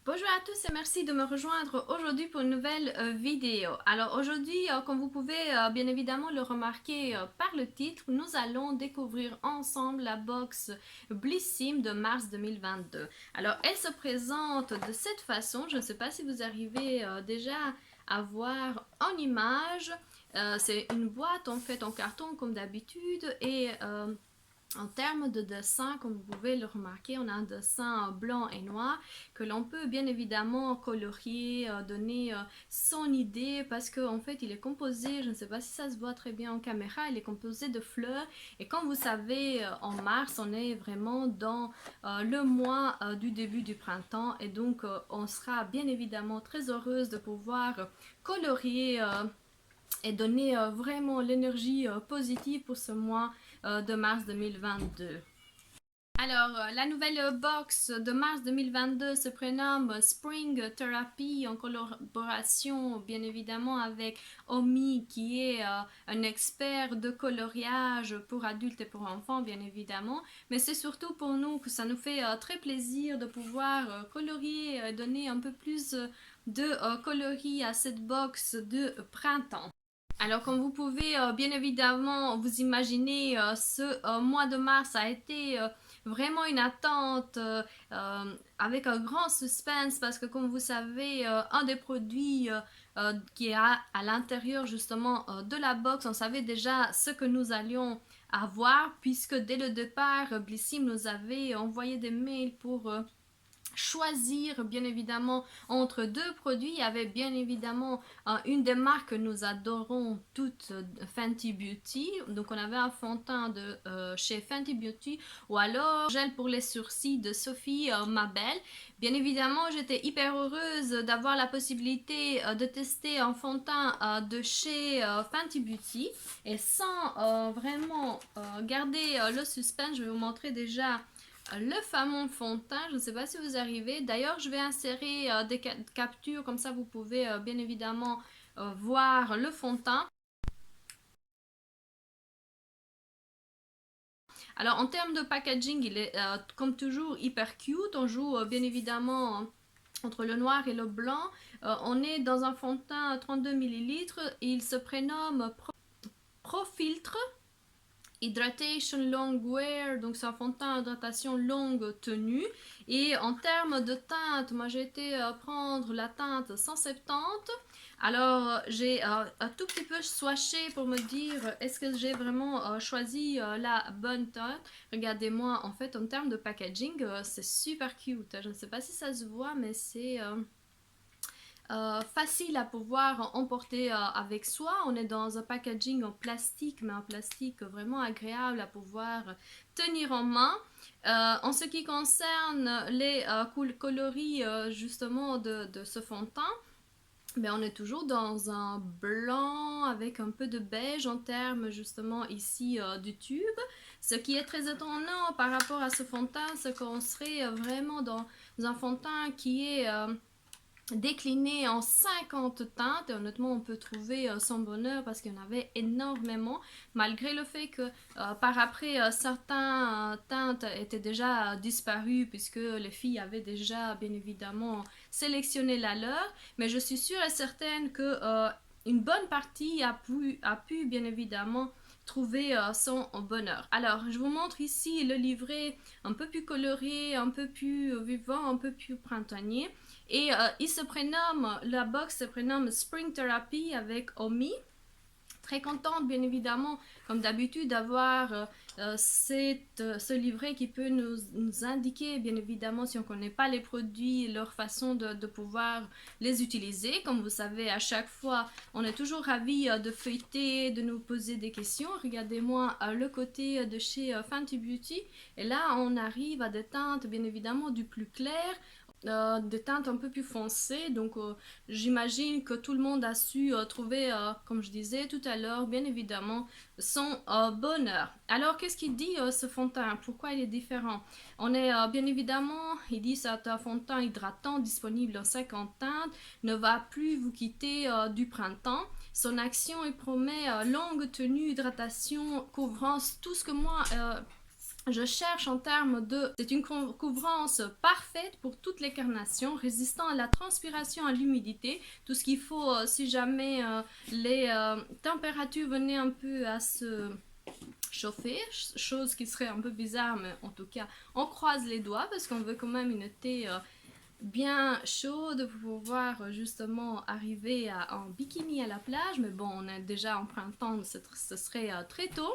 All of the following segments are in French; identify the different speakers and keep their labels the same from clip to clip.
Speaker 1: Bonjour à tous et merci de me rejoindre aujourd'hui pour une nouvelle vidéo. Alors aujourd'hui, comme vous pouvez bien évidemment le remarquer par le titre, nous allons découvrir ensemble la box Blissim de mars 2022. Alors elle se présente de cette façon, je ne sais pas si vous arrivez déjà à voir en image. C'est une boîte en fait en carton comme d'habitude et en termes de dessin, comme vous pouvez le remarquer, on a un dessin blanc et noir que l'on peut bien évidemment colorier, donner son idée parce qu'en fait il est composé, je ne sais pas si ça se voit très bien en caméra, il est composé de fleurs et comme vous savez en mars on est vraiment dans le mois du début du printemps et donc on sera bien évidemment très heureuse de pouvoir colorier et donner vraiment l'énergie positive pour ce mois de mars 2022. Alors, la nouvelle box de mars 2022 se prénomme Spring Therapy en collaboration bien évidemment avec Omi qui est un expert de coloriage pour adultes et pour enfants bien évidemment. Mais c'est surtout pour nous que ça nous fait très plaisir de pouvoir colorier, donner un peu plus de coloris à cette box de printemps. Alors, comme vous pouvez bien évidemment vous imaginer, ce mois de mars a été vraiment une attente avec un grand suspense parce que, comme vous savez, un des produits qui est à l'intérieur justement de la box, on savait déjà ce que nous allions avoir puisque dès le départ, Blissim nous avait envoyé des mails pour choisir bien évidemment entre deux produits. Il y avait bien évidemment une des marques que nous adorons toutes, Fenty Beauty. Donc on avait un fond de teint de chez Fenty Beauty ou alors gel pour les sourcils de Sophie Mabel. Bien évidemment j'étais hyper heureuse d'avoir la possibilité de tester un fond de teint de chez Fenty Beauty et sans vraiment garder le suspense, je vais vous montrer déjà le fameux fond de teint. Je ne sais pas si vous arrivez. D'ailleurs, je vais insérer des captures, comme ça vous pouvez bien évidemment voir le fond de teint. Alors, en termes de packaging, il est comme toujours hyper cute. On joue bien évidemment entre le noir et le blanc. On est dans un fond de teint 32 millilitres. Il se prénomme Pro Filtre Hydratation Long Wear, donc c'est un fond de teint hydratation longue tenue. Et en termes de teinte, moi j'ai été prendre la teinte 170. Alors j'ai un tout petit peu swatché pour me dire est-ce que j'ai vraiment choisi la bonne teinte. Regardez-moi, en fait en termes de packaging, c'est super cute. Je ne sais pas si ça se voit, mais c'est facile à pouvoir emporter avec soi. On est dans un packaging en plastique, mais un plastique vraiment agréable à pouvoir tenir en main. En ce qui concerne les coloris justement de ce fond de teint, ben, on est toujours dans un blanc avec un peu de beige en termes justement ici du tube. Ce qui est très étonnant par rapport à ce fond de teint, c'est qu'on serait vraiment dans un fond de teint qui est décliné en 50 teintes et honnêtement on peut trouver son bonheur parce qu'il y en avait énormément malgré le fait que par après certains teintes étaient déjà disparues puisque les filles avaient déjà bien évidemment sélectionné la leur, mais je suis sûre et certaine que une bonne partie a pu bien évidemment trouver son bonheur. Alors, je vous montre ici le livret un peu plus coloré, un peu plus vivant, un peu plus printanier. Et la box se prénomme Spring Therapy avec Omi. Très contente, bien évidemment, comme d'habitude, d'avoir ce livret qui peut nous indiquer, bien évidemment, si on ne connaît pas les produits, leur façon de pouvoir les utiliser. Comme vous savez, à chaque fois, on est toujours ravis de feuilleter, de nous poser des questions. Regardez-moi le côté de chez Fenty Beauty. Et là, on arrive à des teintes, bien évidemment, du plus clair, des teintes un peu plus foncées. Donc, j'imagine que tout le monde a su trouver, comme je disais tout à l'heure, bien évidemment, son bonheur. Alors, qu'est-ce qu'il dit ce fond de teint? Pourquoi il est différent? On est bien évidemment, il dit c'est un fond de teint hydratant disponible en 50 teintes, ne va plus vous quitter du printemps. Son action, il promet longue tenue, hydratation, couvrance, tout ce que moi je cherche en termes de... C'est une couvrance parfaite pour toutes les carnations, résistant à la transpiration, à l'humidité. Tout ce qu'il faut si jamais les températures venaient un peu à se chauffer, chose qui serait un peu bizarre, mais en tout cas, on croise les doigts parce qu'on veut quand même une thé bien chaude pour pouvoir justement arriver en bikini à la plage. Mais bon, on est déjà en printemps, ce serait très tôt.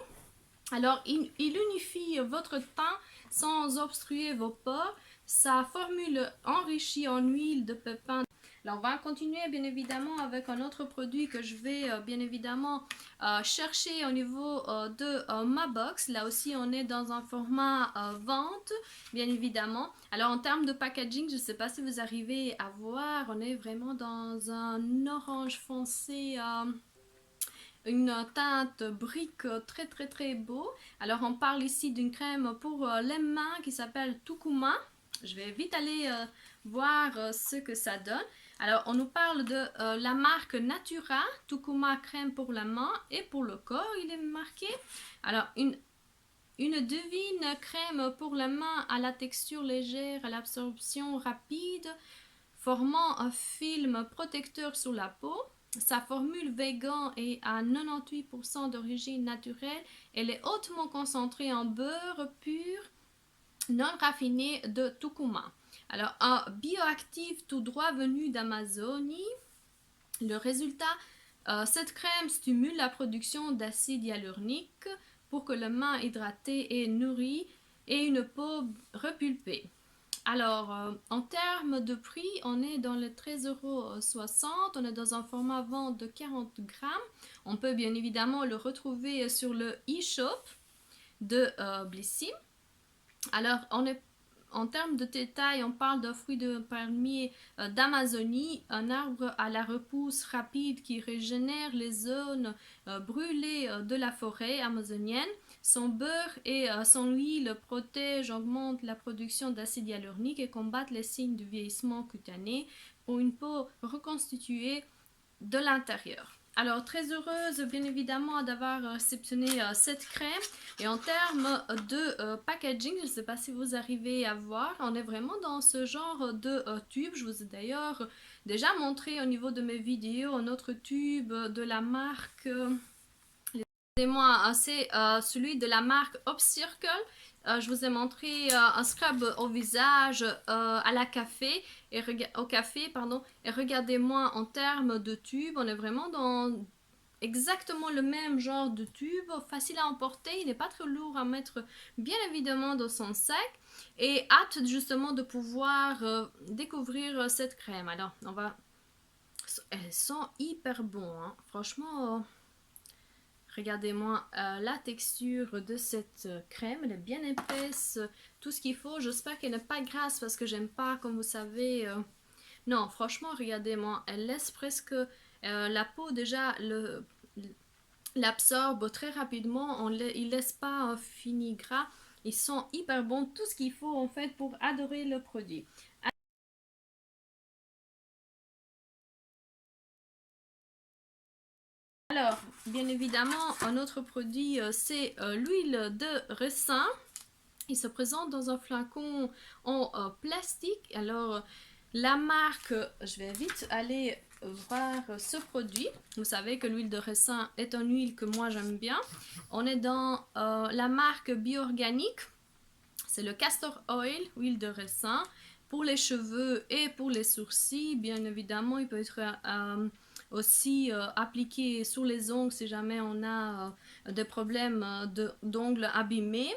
Speaker 1: Alors, il unifie votre teint sans obstruer vos pores. Sa formule enrichie en huile de pépins. Alors, on va continuer bien évidemment avec un autre produit que je vais bien évidemment chercher au niveau de ma box. Là aussi, on est dans un format vente, bien évidemment. Alors, en termes de packaging, je ne sais pas si vous arrivez à voir, on est vraiment dans un orange foncé. Une teinte brique très beau. Alors on parle ici d'une crème pour les mains qui s'appelle Tukuma. Je vais vite aller voir ce que ça donne. Alors on nous parle de la marque Natura, Tukuma crème pour la main et pour le corps, il est marqué. Alors une divine crème pour la main à la texture légère, à l'absorption rapide, formant un film protecteur sur la peau. Sa formule vegan est à 98% d'origine naturelle. Elle est hautement concentrée en beurre pur, non raffiné de Tukuma. Alors, un bioactif tout droit venu d'Amazonie. Le résultat, cette crème stimule la production d'acide hyaluronique pour que la main hydratée et nourrie ait une peau repulpée. Alors, en termes de prix, on est dans les 13,60 €. On est dans un format vente de 40 grammes. On peut bien évidemment le retrouver sur le e-shop de Blissim. Alors, en termes de détails, on parle d'un fruit de palmier d'Amazonie, un arbre à la repousse rapide qui régénère les zones brûlées de la forêt amazonienne. Son beurre et son huile protègent, augmentent la production d'acide hyaluronique et combattent les signes du vieillissement cutané pour une peau reconstituée de l'intérieur. Alors, très heureuse bien évidemment d'avoir réceptionné cette crème. Et en termes de packaging, je ne sais pas si vous arrivez à voir, on est vraiment dans ce genre de tube. Je vous ai d'ailleurs déjà montré au niveau de mes vidéos un autre tube de la marque... Excusez-moi, c'est celui de la marque Upcircle. Je vous ai montré un scrub au visage à la café et au café, pardon. Et regardez-moi en termes de tube, on est vraiment dans exactement le même genre de tube, facile à emporter, il n'est pas très lourd à mettre bien évidemment dans son sac et hâte justement de pouvoir découvrir cette crème. Alors, on va... Elle sent hyper bon, hein. Franchement... Regardez-moi la texture de cette crème, elle est bien épaisse, tout ce qu'il faut. J'espère qu'elle n'est pas grasse parce que j'aime pas, comme vous savez. Non, franchement, regardez-moi, elle laisse presque la peau déjà l'absorbe très rapidement. Il laisse pas un fini gras. Ils sont hyper bons, tout ce qu'il faut en fait pour adorer le produit. Alors, bien évidemment, un autre produit, c'est l'huile de ricin. Il se présente dans un flacon en plastique. Alors, la marque, je vais vite aller voir ce produit. Vous savez que l'huile de ricin est une huile que moi j'aime bien. On est dans la marque Bioorganique. C'est le castor oil, huile de ricin. Pour les cheveux et pour les sourcils, bien évidemment, il peut être aussi appliqué sur les ongles si jamais on a des problèmes d'ongles abîmés.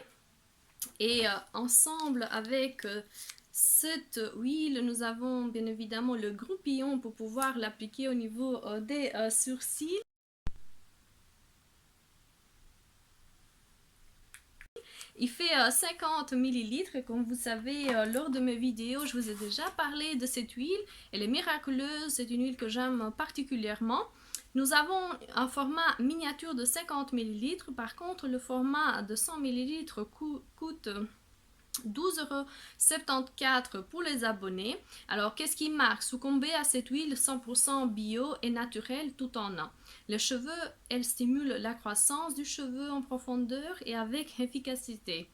Speaker 1: Et ensemble avec cette huile, nous avons bien évidemment le groupillon pour pouvoir l'appliquer au niveau des sourcils. Il fait 50 millilitres et comme vous savez, lors de mes vidéos, je vous ai déjà parlé de cette huile. Elle est miraculeuse, c'est une huile que j'aime particulièrement. Nous avons un format miniature de 50 millilitres. Par contre, le format de 100 millilitres coûte 12,74 € pour les abonnés. Alors, qu'est-ce qui marque? Succomber à cette huile 100% bio et naturelle tout en un. Les cheveux, elle stimule la croissance du cheveu en profondeur et avec efficacité.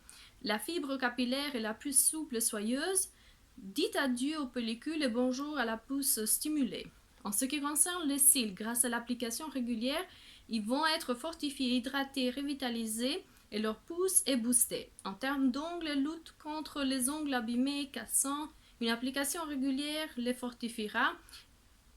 Speaker 1: la fibre capillaire est la plus souple et soyeuse. Dites adieu aux pellicules et bonjour à la pousse stimulée. En ce qui concerne les cils, grâce à l'application régulière, ils vont être fortifiés, hydratés, revitalisés et leur pousse est boostée. En termes d'ongles, lutte contre les ongles abîmés, cassants. Une application régulière les fortifiera,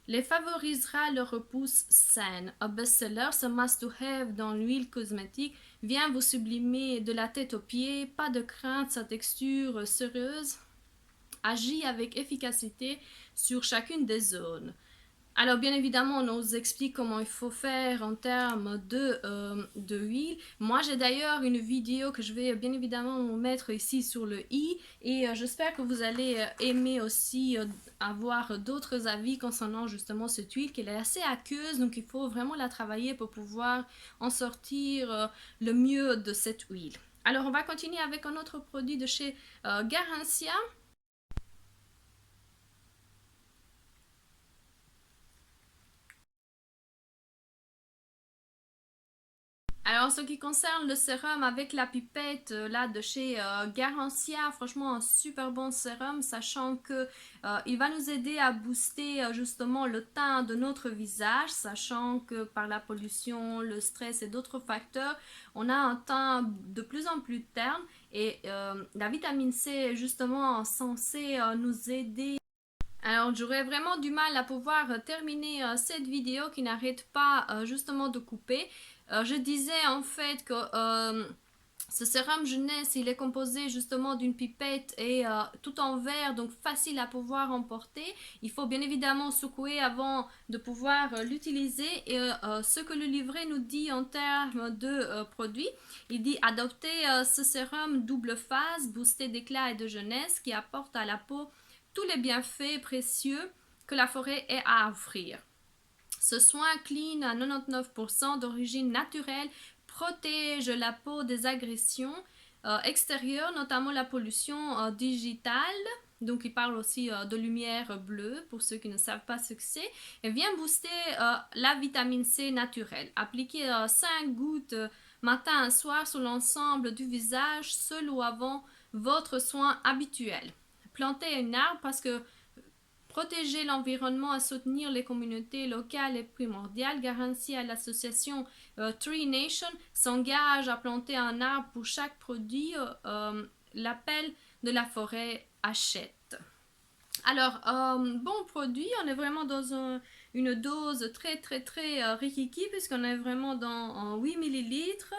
Speaker 1: les favorisera leur repousse saine. Un best-seller, ce must-to-have dans l'huile cosmétique, vient vous sublimer de la tête aux pieds, pas de crainte, sa texture céreuse agit avec efficacité sur chacune des zones. Alors bien évidemment, on nous explique comment il faut faire en termes de huile. Moi, j'ai d'ailleurs une vidéo que je vais bien évidemment mettre ici sur le i et j'espère que vous allez aimer aussi avoir d'autres avis concernant justement cette huile, qu'elle est assez aqueuse, donc il faut vraiment la travailler pour pouvoir en sortir le mieux de cette huile. Alors on va continuer avec un autre produit de chez Garancia. Alors, en ce qui concerne le sérum avec la pipette là de chez Garancia, franchement un super bon sérum, sachant que il va nous aider à booster justement le teint de notre visage, sachant que par la pollution, le stress et d'autres facteurs, on a un teint de plus en plus terne et la vitamine C est justement censée nous aider. Alors, j'aurais vraiment du mal à pouvoir terminer cette vidéo qui n'arrête pas justement de couper. Je disais en fait que ce sérum jeunesse, il est composé justement d'une pipette et tout en verre, donc facile à pouvoir emporter. Il faut bien évidemment secouer avant de pouvoir l'utiliser. Et ce que le livret nous dit en termes de produits, il dit adopter ce sérum double phase, boosté d'éclat et de jeunesse qui apporte à la peau tous les bienfaits précieux que la forêt ait à offrir. Ce soin clean à 99% d'origine naturelle protège la peau des agressions extérieures, notamment la pollution digitale. Donc, il parle aussi de lumière bleue pour ceux qui ne savent pas ce que c'est. Et vient booster la vitamine C naturelle. Appliquez 5 gouttes matin et soir sur l'ensemble du visage, seul ou avant votre soin habituel. Planter un arbre parce que protéger l'environnement et soutenir les communautés locales est primordial. Garantie à l'association Tree Nation s'engage à planter un arbre pour chaque produit. L'appel de la forêt achète. Alors, bon produit, on est vraiment dans une dose très rikiki puisqu'on est vraiment dans 8 millilitres.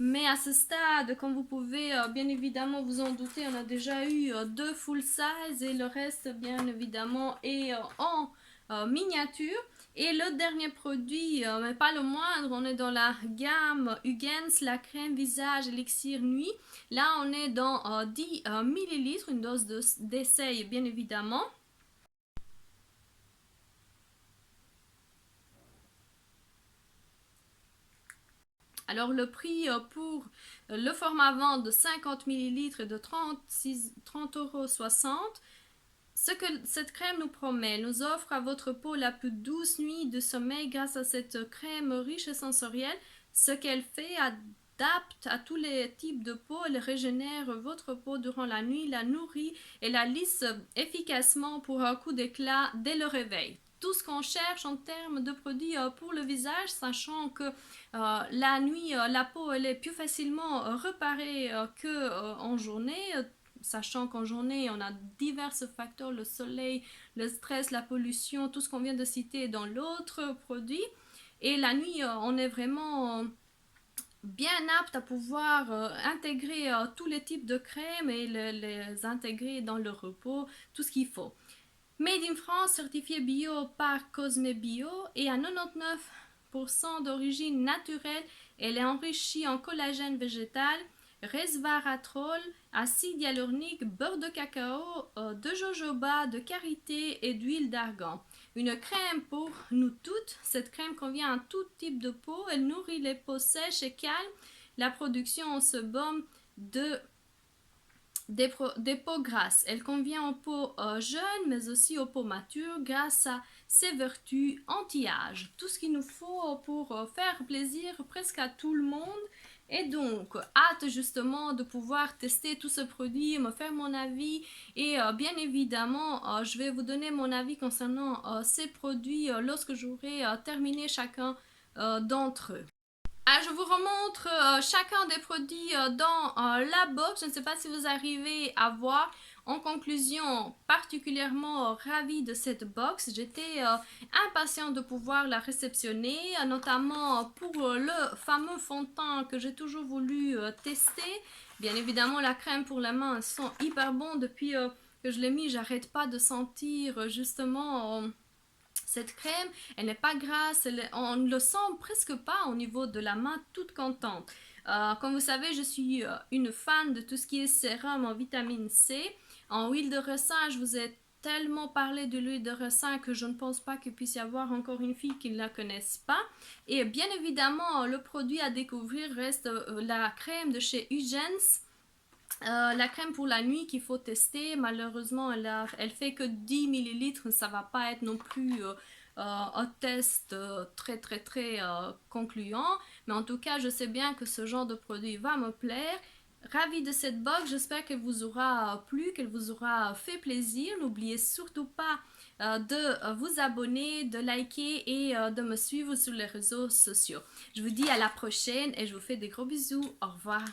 Speaker 1: Mais à ce stade, comme vous pouvez bien évidemment vous en douter, on a déjà eu 2 full size et le reste bien évidemment est en miniature. Et le dernier produit, mais pas le moindre, on est dans la gamme Hugens, la crème visage élixir nuit. Là, on est dans 10 millilitres, une dose d'essai bien évidemment. Alors le prix pour le format vente de 50 millilitres est de 30,60 €. Ce que cette crème nous promet, elle nous offre à votre peau la plus douce nuit de sommeil grâce à cette crème riche et sensorielle. Ce qu'elle fait adapte à tous les types de peau, elle régénère votre peau durant la nuit, la nourrit et la lisse efficacement pour un coup d'éclat dès le réveil. Tout ce qu'on cherche en termes de produits pour le visage, sachant que la nuit, la peau elle est plus facilement réparée qu'en journée, sachant qu'en journée, on a divers facteurs, le soleil, le stress, la pollution, tout ce qu'on vient de citer dans l'autre produit. Et la nuit, on est vraiment bien apte à pouvoir intégrer tous les types de crèmes et les intégrer dans le repos, tout ce qu'il faut. Made in France, certifié bio par Cosme Bio et à 99% d'origine naturelle, elle est enrichie en collagène végétal, resveratrol, acide hyaluronique, beurre de cacao, de jojoba, de karité et d'huile d'argan. Une crème pour nous toutes. Cette crème convient à tout type de peau. Elle nourrit les peaux sèches et calmes. La production en sebum des peaux grasses. Elle convient aux peaux jeunes, mais aussi aux peaux matures grâce à ses vertus anti-âge. Tout ce qu'il nous faut pour faire plaisir presque à tout le monde. Et donc, hâte justement de pouvoir tester tout ce produit, me faire mon avis et bien évidemment, je vais vous donner mon avis concernant ces produits lorsque j'aurai terminé chacun d'entre eux. Ah, je vous remontre chacun des produits dans la box. Je ne sais pas si vous arrivez à voir. En conclusion, particulièrement ravie de cette box. J'étais impatiente de pouvoir la réceptionner, notamment pour le fameux fond de teint que j'ai toujours voulu tester. Bien évidemment, la crème pour la main sent hyper bon. Depuis que je l'ai mis, j'arrête pas de sentir justement cette crème. Elle n'est pas grasse, on ne le sent presque pas au niveau de la main, toute contente. Comme vous savez, je suis une fan de tout ce qui est sérum en vitamine C. En huile de ricin, je vous ai tellement parlé de l'huile de ricin que je ne pense pas qu'il puisse y avoir encore une fille qui ne la connaisse pas. Et bien évidemment, le produit à découvrir reste la crème de chez Eugens. La crème pour la nuit qu'il faut tester, malheureusement, elle fait que 10 millilitres, ça va pas être non plus un test très concluant. Mais en tout cas, je sais bien que ce genre de produit va me plaire. Ravie de cette box, j'espère qu'elle vous aura plu, qu'elle vous aura fait plaisir. N'oubliez surtout pas de vous abonner, de liker et de me suivre sur les réseaux sociaux. Je vous dis à la prochaine et je vous fais des gros bisous. Au revoir.